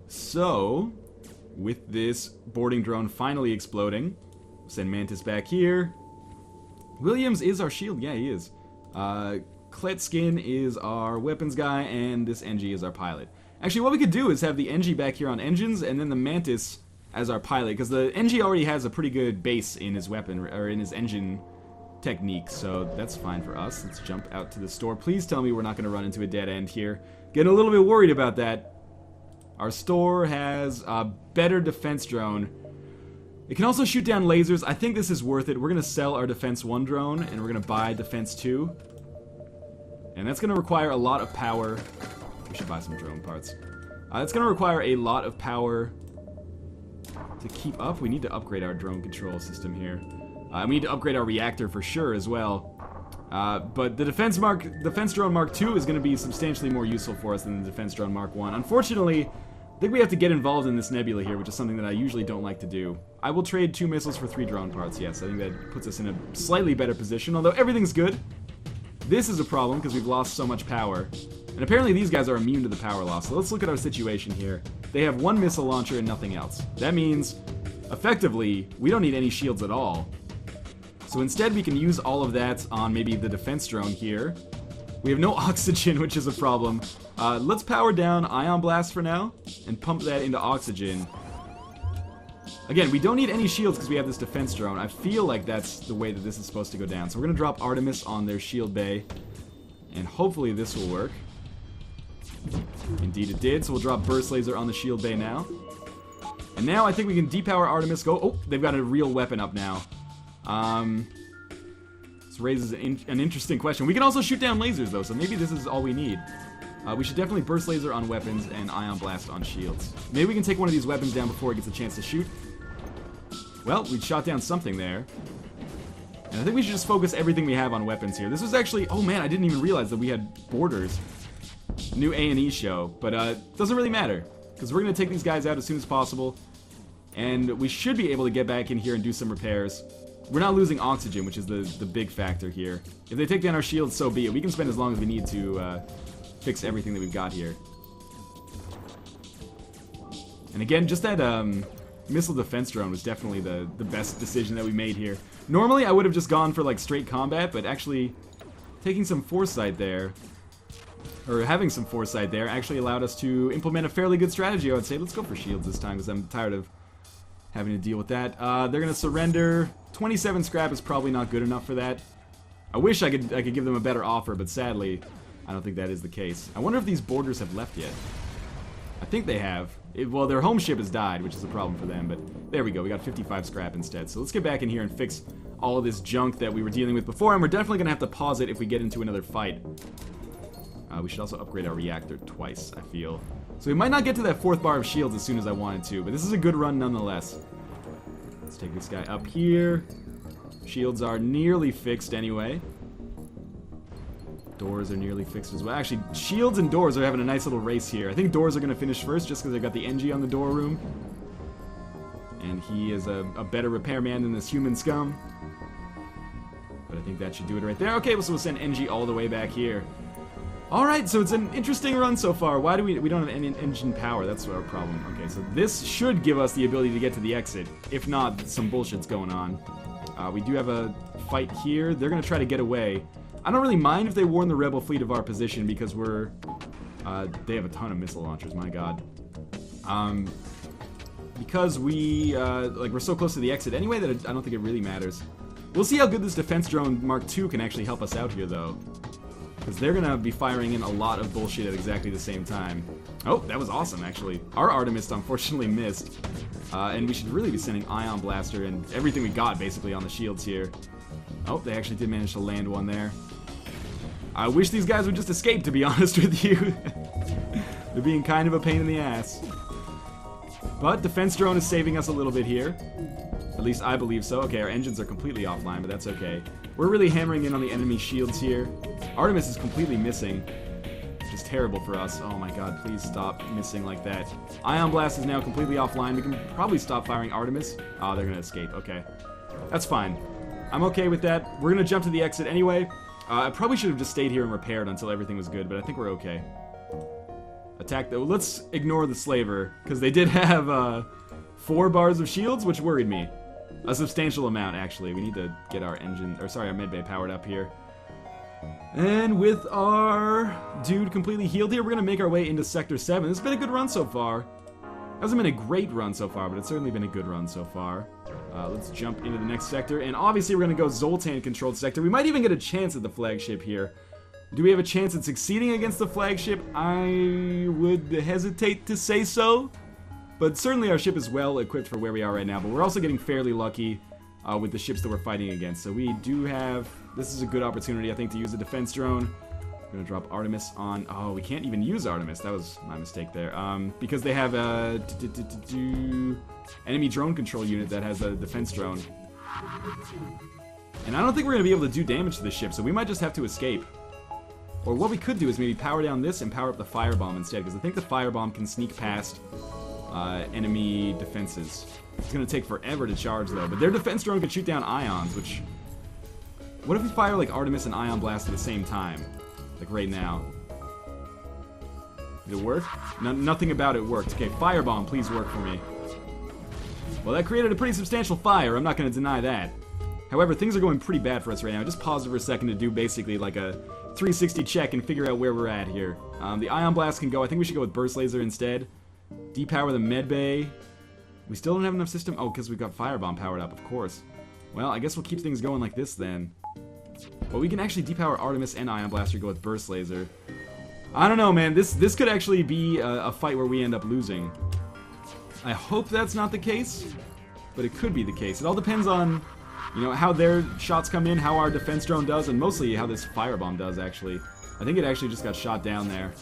So, with this boarding drone finally exploding, we'll send Mantis back here. Williams is our shield. Yeah, he is. Kletskin is our weapons guy, and this NG is our pilot. Actually, what we could do is have the NG back here on engines, and then the Mantis as our pilot, because the NG already has a pretty good base in his weapon, or in his engine technique, so that's fine for us. Let's jump out to the store. Please tell me we're not going to run into a dead end here. Getting a little bit worried about that. Our store has a better defense drone. It can also shoot down lasers. I think this is worth it. We're going to sell our Defense 1 drone, and we're going to buy Defense 2. And that's going to require a lot of power. We should buy some drone parts. It's going to require a lot of power to keep up. We need to upgrade our drone control system here. We need to upgrade our reactor for sure as well. But the Defense Drone Mark II is going to be substantially more useful for us than the Defense Drone Mark I. Unfortunately, I think we have to get involved in this nebula here, which is something that I usually don't like to do. I will trade 2 missiles for 3 drone parts, yes. I think that puts us in a slightly better position, although everything's good. This is a problem because we've lost so much power. And apparently these guys are immune to the power loss. So let's look at our situation here. They have 1 missile launcher and nothing else. That means, effectively, we don't need any shields at all. So instead we can use all of that on maybe the defense drone here. We have no oxygen, which is a problem. Let's power down Ion Blast for now and pump that into oxygen. Again, we don't need any shields because we have this defense drone. I feel like that's the way that this is supposed to go down. So we're going to drop Artemis on their shield bay. And hopefully this will work. Indeed it did. So we'll drop Burst Laser on the shield bay now. And now I think we can depower Artemis. Go. Oh, they've got a real weapon up now. This raises an interesting question. We can also shoot down lasers though, so maybe this is all we need. We should definitely Burst Laser on weapons and Ion Blast on shields. Maybe we can take one of these weapons down before it gets a chance to shoot. Well, we shot down something there. And I think we should just focus everything we have on weapons here. This was actually... Oh man, I didn't even realize that we had borders. New A&E show. But it doesn't really matter. Because we're going to take these guys out as soon as possible. And we should be able to get back in here and do some repairs. We're not losing oxygen, which is the big factor here. If they take down our shields, so be it. We can spend as long as we need to fix everything that we've got here. And again, just that missile defense drone was definitely the best decision that we made here. Normally, I would have just gone for like straight combat, but actually taking some foresight there, or having some foresight there, actually allowed us to implement a fairly good strategy, I would say. Let's go for shields this time, because I'm tired of having to deal with that. They're going to surrender. 27 scrap is probably not good enough for that. I wish I could give them a better offer, but sadly, I don't think that is the case. I wonder if these boarders have left yet. I think they have. Well, their home ship has died, which is a problem for them, but there we go. We got 55 scrap instead. So let's get back in here and fix all of this junk that we were dealing with before, and we're definitely going to have to pause it if we get into another fight. We should also upgrade our reactor twice, I feel. So we might not get to that 4th bar of shields as soon as I wanted to, but this is a good run nonetheless. Let's take this guy up here. Shields are nearly fixed anyway. Doors are nearly fixed as well. Actually, shields and doors are having a nice little race here. I think doors are going to finish first just because they've got the NG on the door room. And he is a better repairman than this human scum. But I think that should do it right there. Okay, so we'll send NG all the way back here. Alright, so it's an interesting run so far. Why do we don't have any engine power? That's our problem. Okay, so this should give us the ability to get to the exit. If not, some bullshit's going on. We do have a fight here. They're going to try to get away. I don't really mind if they warn the rebel fleet of our position because we're... they have a ton of missile launchers, my god. Because we're so close to the exit anyway that I don't think it really matters. We'll see how good this defense drone Mark II can actually help us out here, though. Because they're going to be firing in a lot of bullshit at exactly the same time. Oh, that was awesome, actually. Our Artemis unfortunately missed. And we should really be sending Ion Blaster and everything we got, basically, on the shields here. Oh, they actually did manage to land one there. I wish these guys would just escape, to be honest with you. They're being kind of a pain in the ass. But defense drone is saving us a little bit here. At least I believe so. Okay, our engines are completely offline, but that's okay. We're really hammering in on the enemy shields here. Artemis is completely missing, which is terrible for us. Oh my god, please stop missing like that. Ion Blast is now completely offline. We can probably stop firing Artemis. Oh, they're going to escape. Okay. That's fine. I'm okay with that. We're going to jump to the exit anyway. I probably should have just stayed here and repaired until everything was good, but I think we're okay. Attack though. Let's ignore the slaver, because they did have 4 bars of shields, which worried me. A substantial amount, actually. We need to get our engine, or sorry, our medbay powered up here. And with our dude completely healed here, we're going to make our way into Sector 7. This has been a good run so far. Hasn't been a great run so far, but it's certainly been a good run so far. Let's jump into the next sector, and obviously we're going to go Zoltan-controlled sector. We might even get a chance at the flagship here. Do we have a chance at succeeding against the flagship? I would hesitate to say so. But certainly our ship is well equipped for where we are right now, but we're also getting fairly lucky with the ships that we're fighting against. So we do have... This is a good opportunity, I think, to use a defense drone. We're going to drop Artemis on... Oh, we can't even use Artemis. That was my mistake there. Because they have a... enemy drone control unit that has a defense drone. And I don't think we're going to be able to do damage to this ship, so we might just have to escape. Or what we could do is maybe power down this and power up the firebomb instead, because I think the firebomb can sneak past enemy defenses. It's going to take forever to charge, though. But their defense drone can shoot down ions, which... What if we fire, like, Artemis and Ion Blast at the same time? Like, right now. Did it work? No, nothing about it worked. Okay, firebomb, please work for me. Well, that created a pretty substantial fire. I'm not going to deny that. However, things are going pretty bad for us right now. I just paused for a second to do basically like a 360 check and figure out where we're at here. The Ion Blast can go. I think we should go with Burst Laser instead. Depower the medbay. We still don't have enough system. Oh, because we've got Firebomb powered up, of course. Well, I guess we'll keep things going like this then. Well, we can actually depower Artemis and Ion Blaster, go with Burst Laser. I don't know, man. This could actually be a fight where we end up losing. I hope that's not the case, but it could be the case. It all depends on, you know, how their shots come in, how our defense drone does, and mostly how this firebomb does, actually. I think it actually just got shot down there.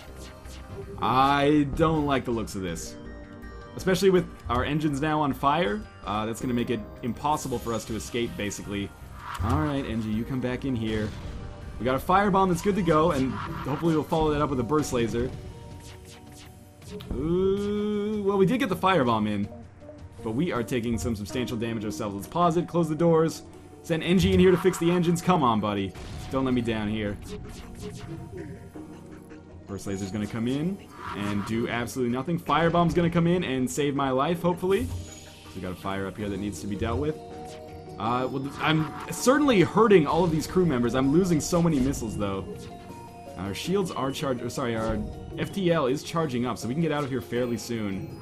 I don't like the looks of this. Especially with our engines now on fire, that's going to make it impossible for us to escape, basically. Alright, NG, you come back in here. We got a firebomb that's good to go, and hopefully we'll follow that up with a burst laser. Ooh, well, we did get the firebomb in, but we are taking some substantial damage ourselves. Let's pause it, close the doors, send NG in here to fix the engines. Come on, buddy. Don't let me down here. Burst laser's gonna come in and do absolutely nothing. Firebomb's gonna come in and save my life, hopefully. We got a fire up here that needs to be dealt with. Well, I'm certainly hurting all of these crew members. I'm losing so many missiles, though. Our shields are charged. Sorry, our FTL is charging up, so we can get out of here fairly soon.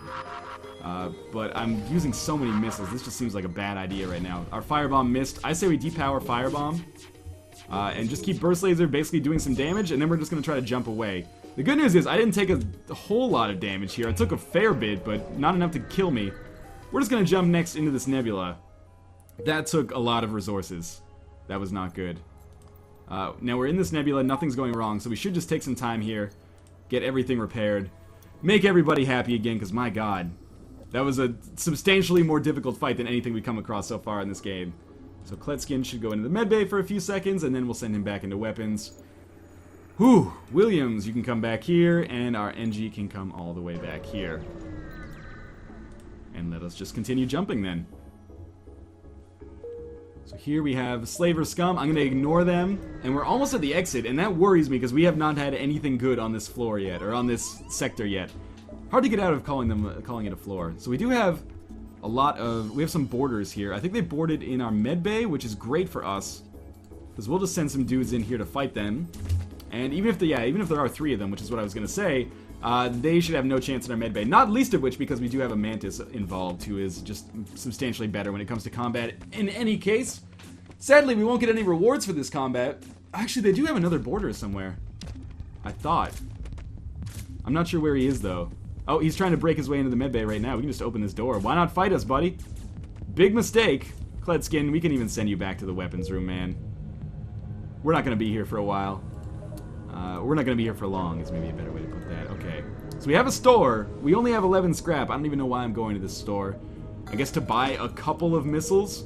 But I'm using so many missiles. This just seems like a bad idea right now. Our firebomb missed. I say we depower firebomb and just keep burst laser basically doing some damage, and then we're just gonna try to jump away. The good news is I didn't take a whole lot of damage here. I took a fair bit, but not enough to kill me. We're just gonna jump next into this nebula. That took a lot of resources. That was not good. Now we're in this nebula, nothing's going wrong, so we should just take some time here, get everything repaired, make everybody happy again, because my god, that was a substantially more difficult fight than anything we've come across so far in this game. So Kletskin should go into the medbay for a few seconds, and then we'll send him back into weapons. Whew, Williams, you can come back here, and our NG can come all the way back here. And let us just continue jumping then. So here we have Slaver Scum. I'm going to ignore them, and we're almost at the exit, and that worries me because we have not had anything good on this floor yet, or on this sector yet. Hard to get out of calling it a floor. So we do have we have some boarders here. I think they boarded in our med bay, which is great for us, because we'll just send some dudes in here to fight them. And even if there are 3 of them, which is what I was gonna say, they should have no chance in our med bay. Not least of which because we do have a Mantis involved, who is just substantially better when it comes to combat. In any case, sadly, we won't get any rewards for this combat. Actually, they do have another boarder somewhere. I thought. I'm not sure where he is, though. Oh, he's trying to break his way into the medbay right now. We can just open this door. Why not fight us, buddy? Big mistake. Kledskin, we can even send you back to the weapons room, man. We're not going to be here for a while. We're not going to be here for long, is maybe a better way to put that. Okay. So we have a store. We only have 11 scrap. I don't even know why I'm going to this store. I guess to buy a couple of missiles,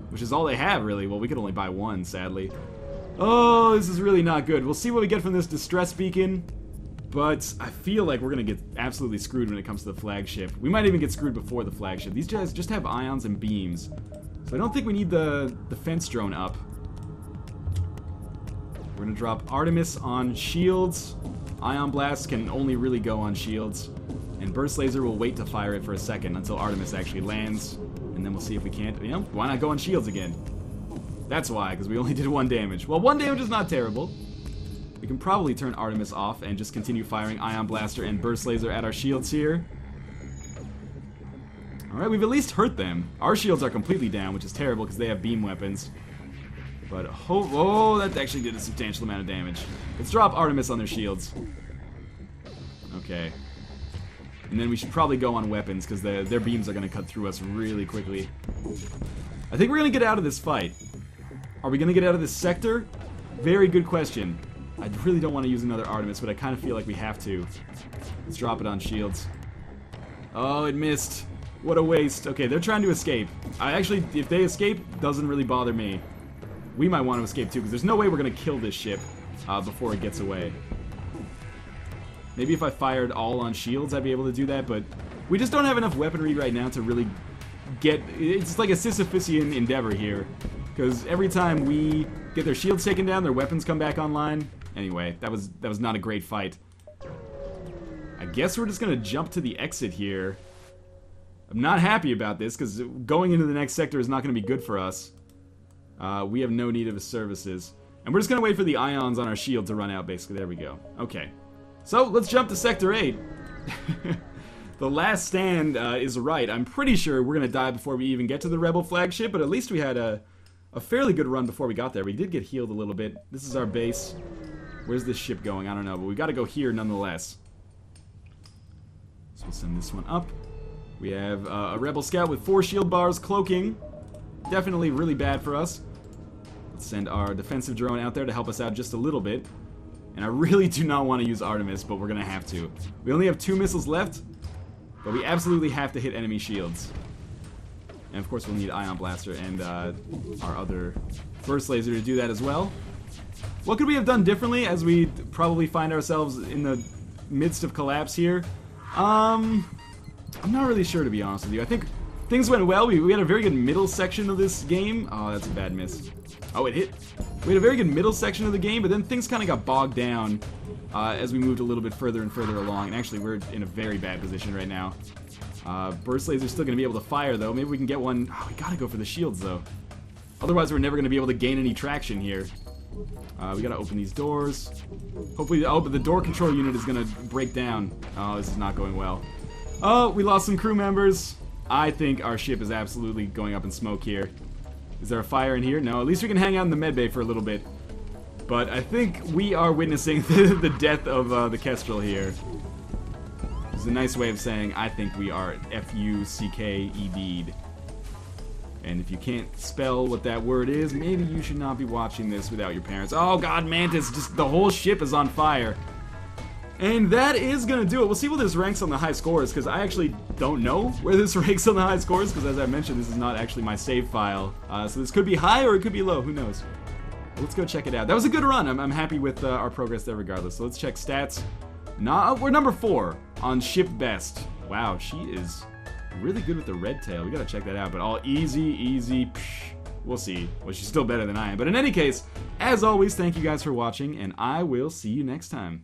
which is all they have, really. Well, we could only buy 1, sadly. Oh, this is really not good. We'll see what we get from this distress beacon. But I feel like we're going to get absolutely screwed when it comes to the flagship. We might even get screwed before the flagship. These guys just have ions and beams. So I don't think we need the defense drone up. We're going to drop Artemis on shields. Ion Blast can only really go on shields. And Burst Laser will wait to fire it for a second until Artemis actually lands. And then we'll see if we can't, you know, why not go on shields again? That's why, because we only did 1 damage. Well, 1 damage is not terrible. We can probably turn Artemis off and just continue firing Ion Blaster and Burst Laser at our shields here. Alright, we've at least hurt them. Our shields are completely down, which is terrible because they have beam weapons. But, oh, that actually did a substantial amount of damage. Let's drop Artemis on their shields. Okay. And then we should probably go on weapons because their beams are going to cut through us really quickly. I think we're going to get out of this fight. Are we going to get out of this sector? Very good question. I really don't want to use another Artemis, but I kind of feel like we have to. Let's drop it on shields. Oh, it missed. What a waste. Okay, they're trying to escape. If they escape, doesn't really bother me. We might want to escape too, because there's no way we're going to kill this ship before it gets away. Maybe if I fired all on shields, I'd be able to do that, but we just don't have enough weaponry right now to really get... It's like a Sisyphusian endeavor here, because every time we get their shields taken down, their weapons come back online. Anyway, that was not a great fight. I guess we're just going to jump to the exit here. I'm not happy about this, because going into the next sector is not going to be good for us. We have no need of his services. And we're just going to wait for the ions on our shield to run out, basically. There we go. Okay. So, let's jump to Sector 8. The last stand is right. I'm pretty sure we're going to die before we even get to the Rebel flagship, but at least we had a fairly good run before we got there. We did get healed a little bit. This is our base. Where's this ship going? I don't know, but we got to go here nonetheless. So we'll send this one up. We have a Rebel Scout with 4 shield bars, cloaking. Definitely really bad for us. Let's send our defensive drone out there to help us out just a little bit. And I really do not want to use Artemis, but we're going to have to. We only have 2 missiles left, but we absolutely have to hit enemy shields. And of course we'll need Ion Blaster and our other Burst Laser to do that as well. What could we have done differently as we probably find ourselves in the midst of collapse here? I'm not really sure, to be honest with you. I think things went well. We had a very good middle section of this game. Oh, that's a bad miss. Oh, it hit. We had a very good middle section of the game, but then things kind of got bogged down as we moved a little bit further and further along. And actually, we're in a very bad position right now. Burst Laser's still going to be able to fire, though. Maybe we can get one. Oh, we got to go for the shields, though. Otherwise, we're never going to be able to gain any traction here. We got to open these doors. Hopefully, but the door control unit is going to break down. Oh, this is not going well. Oh, we lost some crew members. I think our ship is absolutely going up in smoke here. Is there a fire in here? No, at least we can hang out in the medbay for a little bit. But I think we are witnessing the death of the Kestrel here. It's a nice way of saying I think we are F-U-C-K-E-D'd. And if you can't spell what that word is, maybe you should not be watching this without your parents. Oh god, Mantis, just the whole ship is on fire. And that is going to do it. We'll see what this ranks on the high scores, because I actually don't know where this ranks on the high scores, because as I mentioned, this is not actually my save file. So this could be high or it could be low, who knows. But let's go check it out. That was a good run. I'm happy with our progress there regardless. So let's check stats. We're number 4 on ship best. Wow, she is really good with the red tail. We got to check that out, but all easy. We'll see. Well, she's still better than I am. But in any case, as always, thank you guys for watching, and I will see you next time.